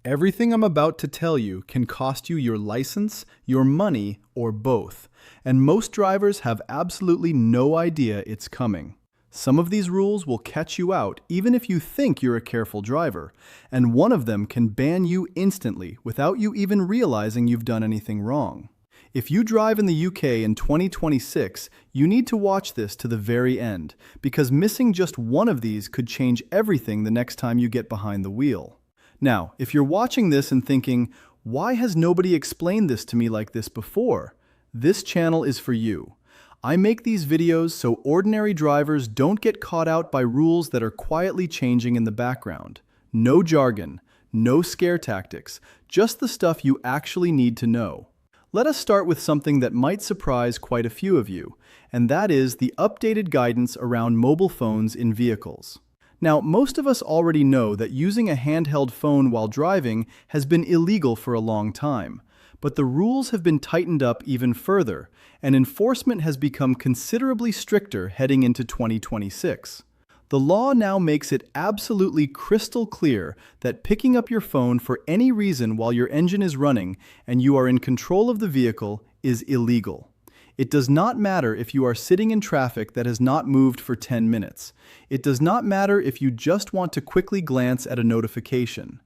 Everything I'm about to tell you can cost you your license, your money, or both, and most drivers have absolutely no idea it's coming. Some of these rules will catch you out even if you think you're a careful driver, and one of them can ban you instantly without you even realizing you've done anything wrong. If you drive in the UK in 2026, you need to watch this to the very end, because missing just one of these could change everything the next time you get behind the wheel. Now, if you're watching this and thinking, why has nobody explained this to me like this before? This channel is for you. I make these videos so ordinary drivers don't get caught out by rules that are quietly changing in the background. No jargon, no scare tactics, just the stuff you actually need to know. Let us start with something that might surprise quite a few of you, and that is the updated guidance around mobile phones in vehicles. Now, most of us already know that using a handheld phone while driving has been illegal for a long time, but the rules have been tightened up even further, and enforcement has become considerably stricter heading into 2026. The law now makes it absolutely crystal clear that picking up your phone for any reason while your engine is running and you are in control of the vehicle is illegal. It does not matter if you are sitting in traffic that has not moved for 10 minutes. It does not matter if you just want to quickly glance at a notification.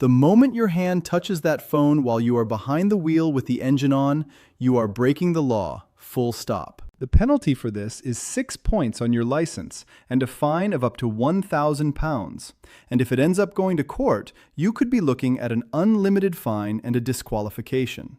The moment your hand touches that phone while you are behind the wheel with the engine on, you are breaking the law, full stop. The penalty for this is 6 points on your license and a fine of up to £1,000. And if it ends up going to court, you could be looking at an unlimited fine and a disqualification.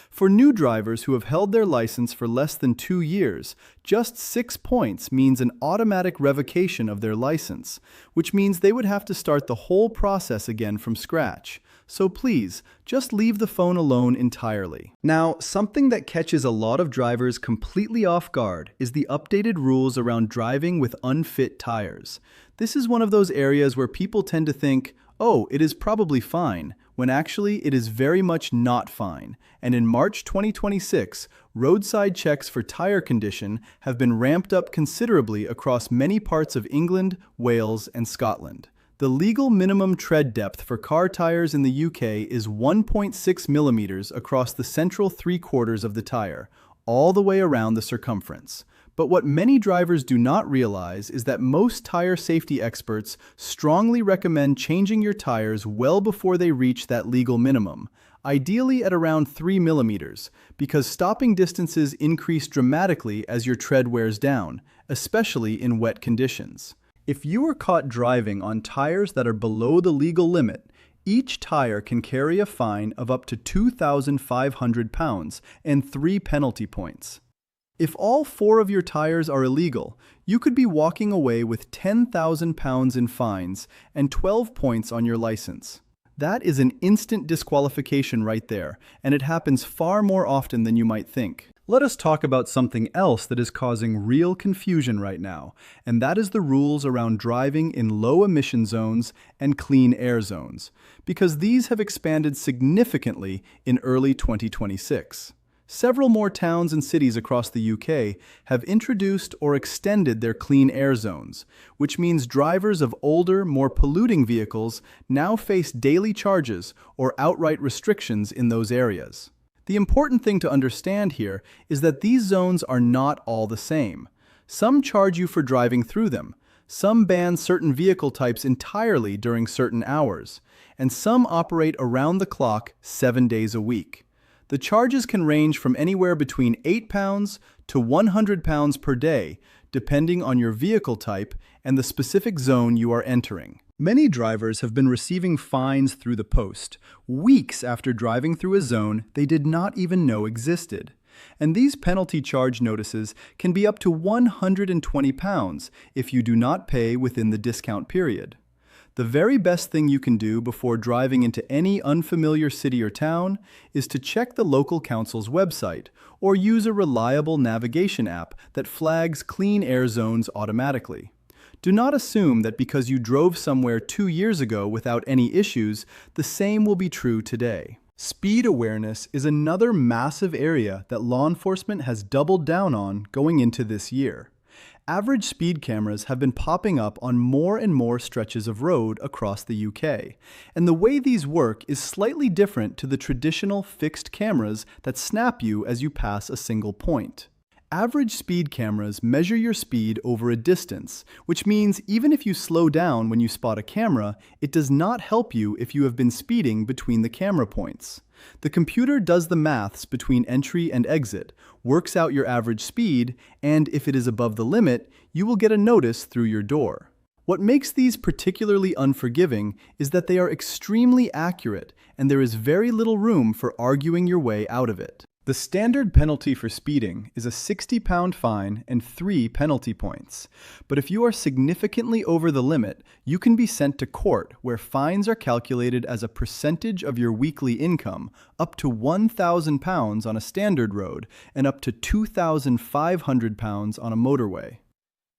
For new drivers who have held their license for less than 2 years, just 6 points means an automatic revocation of their license, which means they would have to start the whole process again from scratch. So please, just leave the phone alone entirely. Now, something that catches a lot of drivers completely off guard is the updated rules around driving with unfit tires. This is one of those areas where people tend to think, oh, it is probably fine, when actually it is very much not fine. And in March 2026, roadside checks for tire condition have been ramped up considerably across many parts of England, Wales, and Scotland. The legal minimum tread depth for car tires in the UK is 1.6 millimeters across the central 3/4 of the tire, all the way around the circumference. But what many drivers do not realize is that most tire safety experts strongly recommend changing your tires well before they reach that legal minimum, ideally at around 3 millimeters, because stopping distances increase dramatically as your tread wears down, especially in wet conditions. If you are caught driving on tires that are below the legal limit, each tire can carry a fine of up to £2,500 and 3 penalty points. If all 4 of your tires are illegal, you could be walking away with £10,000 in fines and 12 points on your license. That is an instant disqualification right there, and it happens far more often than you might think. Let us talk about something else that is causing real confusion right now, and that is the rules around driving in low-emission zones and clean air zones, because these have expanded significantly in early 2026. Several more towns and cities across the UK have introduced or extended their clean air zones, which means drivers of older, more polluting vehicles now face daily charges or outright restrictions in those areas. The important thing to understand here is that these zones are not all the same. Some charge you for driving through them, some ban certain vehicle types entirely during certain hours, and some operate around the clock 7 days a week. The charges can range from anywhere between £8 to £100 per day, depending on your vehicle type and the specific zone you are entering. Many drivers have been receiving fines through the post, weeks after driving through a zone they did not even know existed. And these penalty charge notices can be up to £120 if you do not pay within the discount period. The very best thing you can do before driving into any unfamiliar city or town is to check the local council's website or use a reliable navigation app that flags clean air zones automatically. Do not assume that because you drove somewhere 2 years ago without any issues, the same will be true today. Speed awareness is another massive area that law enforcement has doubled down on going into this year. Average speed cameras have been popping up on more and more stretches of road across the UK, and the way these work is slightly different to the traditional fixed cameras that snap you as you pass a single point. Average speed cameras measure your speed over a distance, which means even if you slow down when you spot a camera, it does not help you if you have been speeding between the camera points. The computer does the maths between entry and exit, works out your average speed, and if it is above the limit, you will get a notice through your door. What makes these particularly unforgiving is that they are extremely accurate, and there is very little room for arguing your way out of it. The standard penalty for speeding is a £60 fine and 3 penalty points. But if you are significantly over the limit, you can be sent to court where fines are calculated as a percentage of your weekly income, up to £1,000 on a standard road and up to £2,500 on a motorway.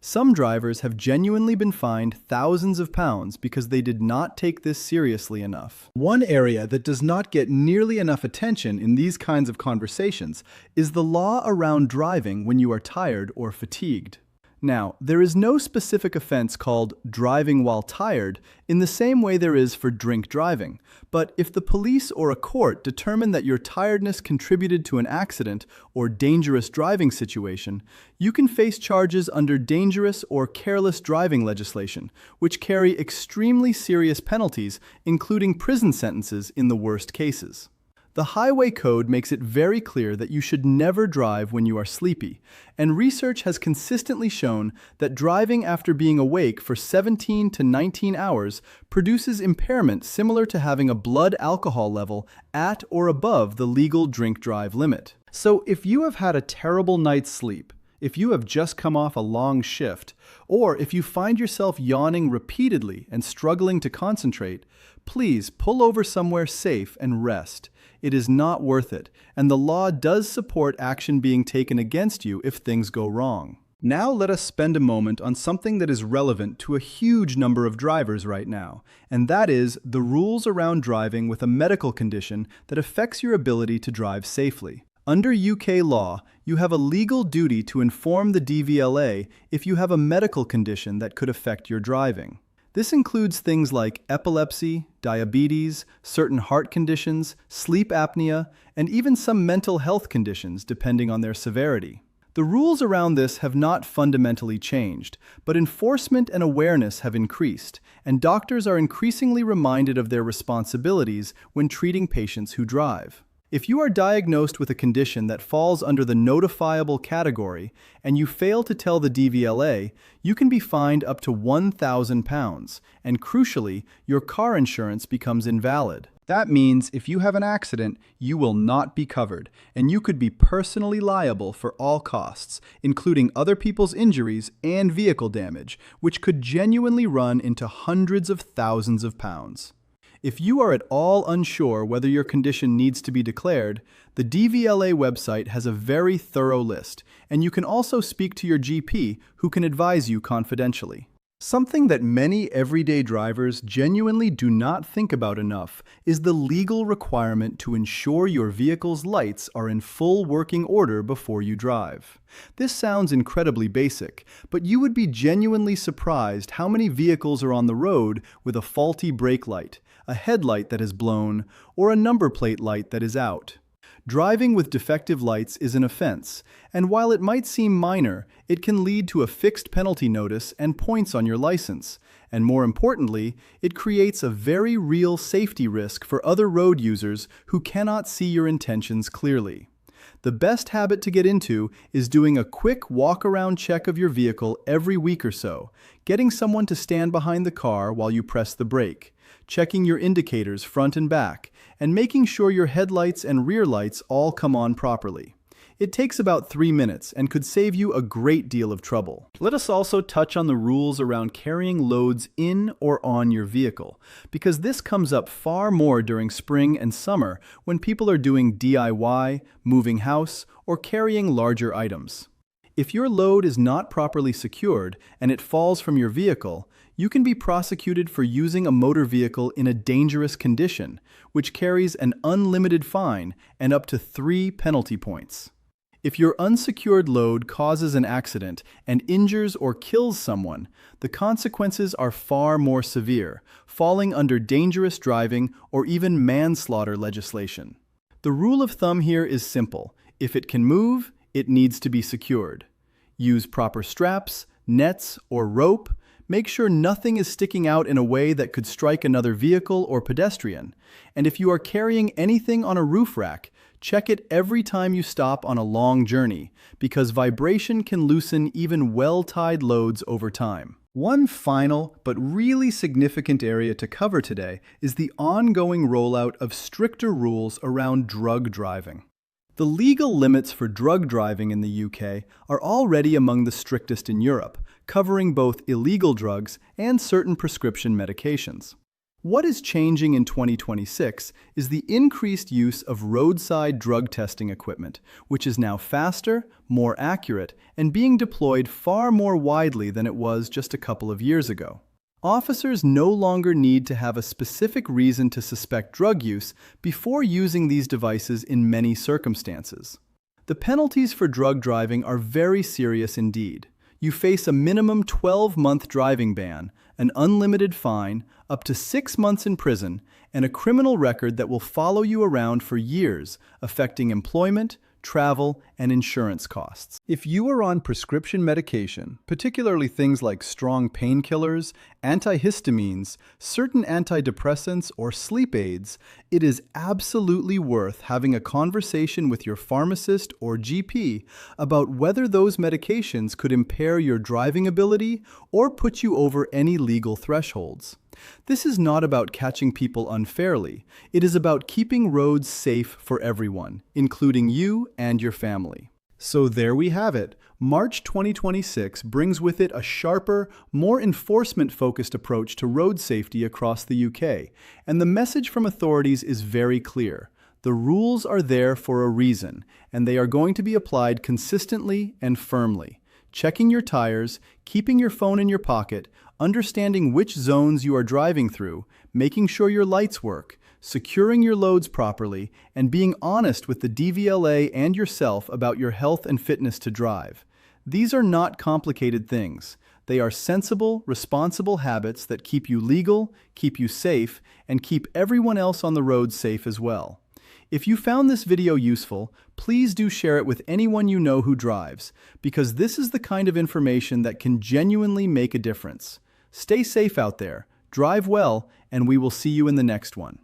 Some drivers have genuinely been fined thousands of pounds because they did not take this seriously enough. One area that does not get nearly enough attention in these kinds of conversations is the law around driving when you are tired or fatigued. Now, there is no specific offense called driving while tired in the same way there is for drink driving, but if the police or a court determine that your tiredness contributed to an accident or dangerous driving situation, you can face charges under dangerous or careless driving legislation, which carry extremely serious penalties, including prison sentences in the worst cases. The Highway Code makes it very clear that you should never drive when you are sleepy, and research has consistently shown that driving after being awake for 17 to 19 hours produces impairment similar to having a blood alcohol level at or above the legal drink-drive limit. So if you have had a terrible night's sleep, if you have just come off a long shift, or if you find yourself yawning repeatedly and struggling to concentrate, please pull over somewhere safe and rest. It is not worth it, and the law does support action being taken against you if things go wrong. Now let us spend a moment on something that is relevant to a huge number of drivers right now, and that is the rules around driving with a medical condition that affects your ability to drive safely. Under UK law, you have a legal duty to inform the DVLA if you have a medical condition that could affect your driving. This includes things like epilepsy, diabetes, certain heart conditions, sleep apnea, and even some mental health conditions depending on their severity. The rules around this have not fundamentally changed, but enforcement and awareness have increased, and doctors are increasingly reminded of their responsibilities when treating patients who drive. If you are diagnosed with a condition that falls under the notifiable category and you fail to tell the DVLA, you can be fined up to £1,000, and crucially, your car insurance becomes invalid. That means if you have an accident, you will not be covered, and you could be personally liable for all costs, including other people's injuries and vehicle damage, which could genuinely run into hundreds of thousands of pounds. If you are at all unsure whether your condition needs to be declared, the DVLA website has a very thorough list, and you can also speak to your GP, who can advise you confidentially. Something that many everyday drivers genuinely do not think about enough is the legal requirement to ensure your vehicle's lights are in full working order before you drive. This sounds incredibly basic, but you would be genuinely surprised how many vehicles are on the road with a faulty brake light, a headlight that is blown, or a number plate light that is out. Driving with defective lights is an offense, and while it might seem minor, it can lead to a fixed penalty notice and points on your license, and more importantly, it creates a very real safety risk for other road users who cannot see your intentions clearly. The best habit to get into is doing a quick walk-around check of your vehicle every week or so, getting someone to stand behind the car while you press the brake, checking your indicators front and back, and making sure your headlights and rear lights all come on properly. It takes about 3 minutes and could save you a great deal of trouble. Let us also touch on the rules around carrying loads in or on your vehicle, because this comes up far more during spring and summer when people are doing DIY, moving house, or carrying larger items. If your load is not properly secured and it falls from your vehicle, you can be prosecuted for using a motor vehicle in a dangerous condition, which carries an unlimited fine and up to 3 penalty points. If your unsecured load causes an accident and injures or kills someone, the consequences are far more severe, falling under dangerous driving or even manslaughter legislation. The rule of thumb here is simple. If it can move, it needs to be secured. Use proper straps, nets, or rope. Make sure nothing is sticking out in a way that could strike another vehicle or pedestrian. And if you are carrying anything on a roof rack, check it every time you stop on a long journey, because vibration can loosen even well-tied loads over time. One final but really significant area to cover today is the ongoing rollout of stricter rules around drug driving. The legal limits for drug driving in the UK are already among the strictest in Europe, covering both illegal drugs and certain prescription medications. What is changing in 2026 is the increased use of roadside drug testing equipment, which is now faster, more accurate, and being deployed far more widely than it was just a couple of years ago. Officers no longer need to have a specific reason to suspect drug use before using these devices in many circumstances. The penalties for drug driving are very serious indeed. You face a minimum 12-month driving ban, an unlimited fine, up to 6 months in prison, and a criminal record that will follow you around for years, affecting employment, travel, and insurance costs. If you are on prescription medication, particularly things like strong painkillers, antihistamines, certain antidepressants, or sleep aids, it is absolutely worth having a conversation with your pharmacist or GP about whether those medications could impair your driving ability or put you over any legal thresholds. This is not about catching people unfairly. It is about keeping roads safe for everyone, including you and your family. So there we have it. March 2026 brings with it a sharper, more enforcement-focused approach to road safety across the UK, and the message from authorities is very clear. The rules are there for a reason, and they are going to be applied consistently and firmly. Checking your tires, keeping your phone in your pocket, understanding which zones you are driving through, making sure your lights work, securing your loads properly, and being honest with the DVLA and yourself about your health and fitness to drive. These are not complicated things. They are sensible, responsible habits that keep you legal, keep you safe, and keep everyone else on the road safe as well. If you found this video useful, please do share it with anyone you know who drives, because this is the kind of information that can genuinely make a difference. Stay safe out there, drive well, and we will see you in the next one.